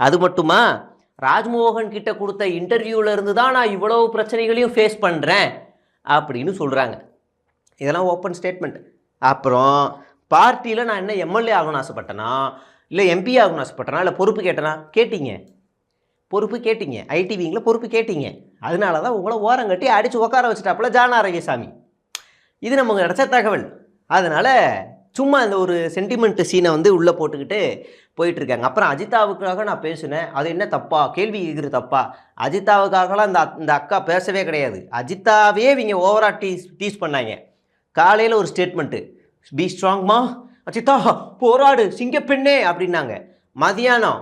அது மட்டுமா, ராஜ்மோகன் கிட்ட கொடுத்த இன்டர்வியூல இருந்து தான் நான் இவ்வளவு பிரச்சனைகளையும் ஃபேஸ் பண்ணுறேன் அப்படின்னு சொல்கிறாங்க. இதெல்லாம் ஓப்பன் ஸ்டேட்மெண்ட். அப்புறம் பார்ட்டியில் நான் என்ன எம்எல்ஏ ஆகணும்னு ஆசைப்பட்டேனா, இல்லை எம்பி ஆகணும்னு ஆசைப்பட்டேனா, இல்லை பொறுப்பு கேட்டேனா? கேட்டீங்க, பொறுப்பு கேட்டீங்க. ஐடி விங்கில் பொறுப்பு கேட்டீங்க. அதனால தான் உங்களை ஓரம் கட்டி அடித்து உட்கார வச்சுட்டாப்புல ஜான் ஆரோக்கியசாமி. இது நமக்கு கிடைச்ச தகவல். அதனால் சும்மா இந்த ஒரு சென்டிமெண்ட் சீனை வந்து உள்ளே போட்டுக்கிட்டு போயிட்டுருக்காங்க. அப்புறம் அஜிதாவுக்காக நான் பேசினேன், அது என்ன தப்பா? கேள்வி கேட்குறது தப்பா? அஜிதாவுக்காகலாம் இந்த அக்கா பேசவே கிடையாது. அஜிதாவே இவங்க ஓவராக டீஸ் பண்ணாங்க. காலையில் ஒரு ஸ்டேட்மெண்ட்டு, பி ஸ்ட்ராங்மா அஜிதா, போராடு சிங்கப்பெண்ணே அப்படின்னாங்க. மதியானம்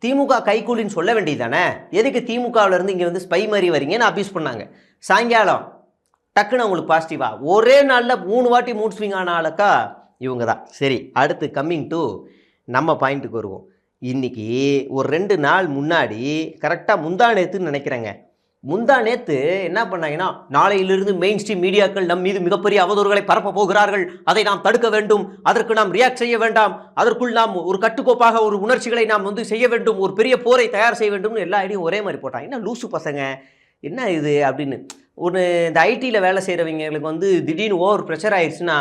திமுக கைக்கூலின்னு சொல்ல வேண்டியது தானே, எதுக்கு திமுகவிலேருந்து இங்கே வந்து ஸ்பை மாதிரி வரீங்கன்னு அபியூஸ் பண்ணாங்க. சாயங்காலம் டக்குன்னு அவங்களுக்கு பாசிட்டிவா ஒரே நாளில் 3 வாட்டி மூட் ஸ்விங் ஆன ஆளுக்கா இவங்க தான். சரி, அடுத்து கம்மிங் டு நம்ம பாயிண்ட்டுக்கு வருவோம். இன்றைக்கி ஒரு 2 நாள் முன்னாடி, கரெக்டாக முந்தா நேற்றுன்னு நினைக்கிறேங்க, முந்தா நேற்று என்ன பண்ணாங்கன்னா, நாளையிலிருந்து மெயின் ஸ்ட்ரீம் மீடியாக்கள் நம் மீது மிகப்பெரிய அவதூறுகளை பரப்ப போகிறார்கள், அதை நாம் தடுக்க வேண்டும், அதற்கு நாம் ரியாக்ட் செய்ய வேண்டாம், அதற்குள் நாம் ஒரு கட்டுக்கோப்பாக ஒரு உணர்ச்சிகளை நாம் வந்து செய்ய வேண்டும், ஒரு பெரிய போரை தயார் செய்ய வேண்டும்னு எல்லா ஐடியும் ஒரே மாதிரி போட்டாங்க. என்ன லூசு பசங்க, என்ன இது அப்படின்னு. ஒரு இந்த ஐடியில் வேலை செய்கிறவங்களுக்கு வந்து திடீர்னு ஓவர் ப்ரெஷர் ஆயிடுச்சுன்னா,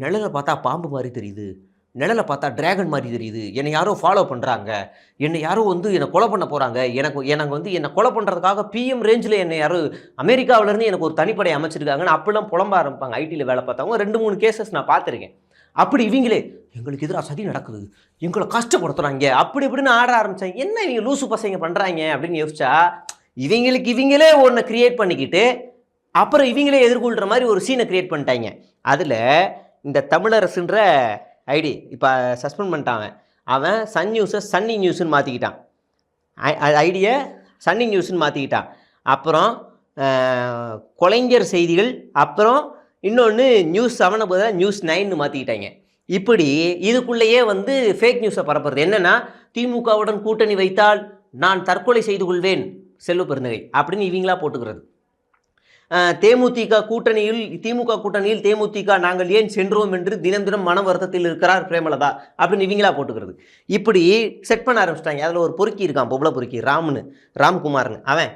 நிழலை பார்த்தா பாம்பு மாதிரி தெரியுது, நிழலை பார்த்தா டிராகன் மாதிரி தெரியுது, என்னை யாரோ ஃபாலோ பண்ணுறாங்க, என்னை யாரோ வந்து என்னை கொலை பண்ண போகிறாங்க, எனக்கு வந்து என்னை கொலை பண்ணுறதுக்காக பிஎம் ரேஞ்சில் என்னை யாரோ அமெரிக்காவிலேருந்து எனக்கு ஒரு தனிப்படை அமைச்சிருக்காங்கன்னு அப்படிலாம் புலம்ப ஆரம்பிப்பாங்க. ஐடியில் வேலை பார்த்தவங்க 2-3 கேசஸ் நான் பார்த்துருக்கேன். அப்படி இவங்களே எங்களுக்கு எதிராக சதி நடக்குது, எங்களை கஷ்டப்படுத்துகிறாங்க, அப்படி இப்படின்னு ஆட ஆரம்பித்தாங்க. என்ன இவங்க லூசு பசங்க பண்ணுறாங்க அப்படின்னு யோசிச்சா, இவங்களே ஒன்றை கிரியேட் பண்ணிக்கிட்டு அப்புறம் இவங்களே எதிர்கொள்கிற மாதிரி ஒரு சீனை கிரியேட் பண்ணிட்டாங்க. அதில் இந்த தமிழரசுன்ற ஐடி இப்போ சஸ்பெண்ட் பண்ணிட்டான். அவன் சன் நியூஸை சன்னி நியூஸ்ன்னு மாற்றிக்கிட்டான், ஐடியை சன்னி நியூஸ்ன்னு மாற்றிக்கிட்டான். அப்புறம் கொலைஞர் செய்திகள், அப்புறம் இன்னொன்று நியூஸ் 7 பதிலாக நியூஸ் 9ன்னு மாற்றிக்கிட்டாங்க. இப்படி இதுக்குள்ளேயே வந்து ஃபேக் நியூஸை பரப்புறது. என்னென்னா, திமுகவுடன் கூட்டணி வைத்தால் நான் தற்கொலை செய்து கொள்வேன் செல்வ பெருந்தகை அப்படின்னு இவங்களா போட்டுக்கிறது. திமுக கூட்டணியில் தேமுதிக நாங்கள் ஏன் சென்றோம் என்று தினம் தினம் மன வருத்தத்தில் இருக்கிறார் பிரேமலதா அப்படின்னு இவங்களா போட்டுக்கிறது. இப்படி செட் பண்ண ஆரம்பிச்சிட்டாங்க. அதில் ஒரு பொறுக்கி இருக்கான், பொம்பளை பொறுக்கி, ராம்குமார்னு. அவன்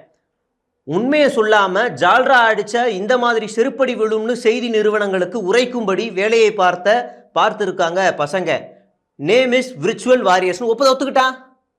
உண்மையை சொல்லாமல் ஜால்ரா அடித்த இந்த மாதிரி செருப்படி விழும்னு செய்தி நிறுவனங்களுக்கு உரைக்கும்படி வேலையை பார்த்திருக்காங்க பசங்க. நேம் இஸ் விர்ச்சுவல் வாரியர்ஸ்னு ஒத்துக்கிட்டான்.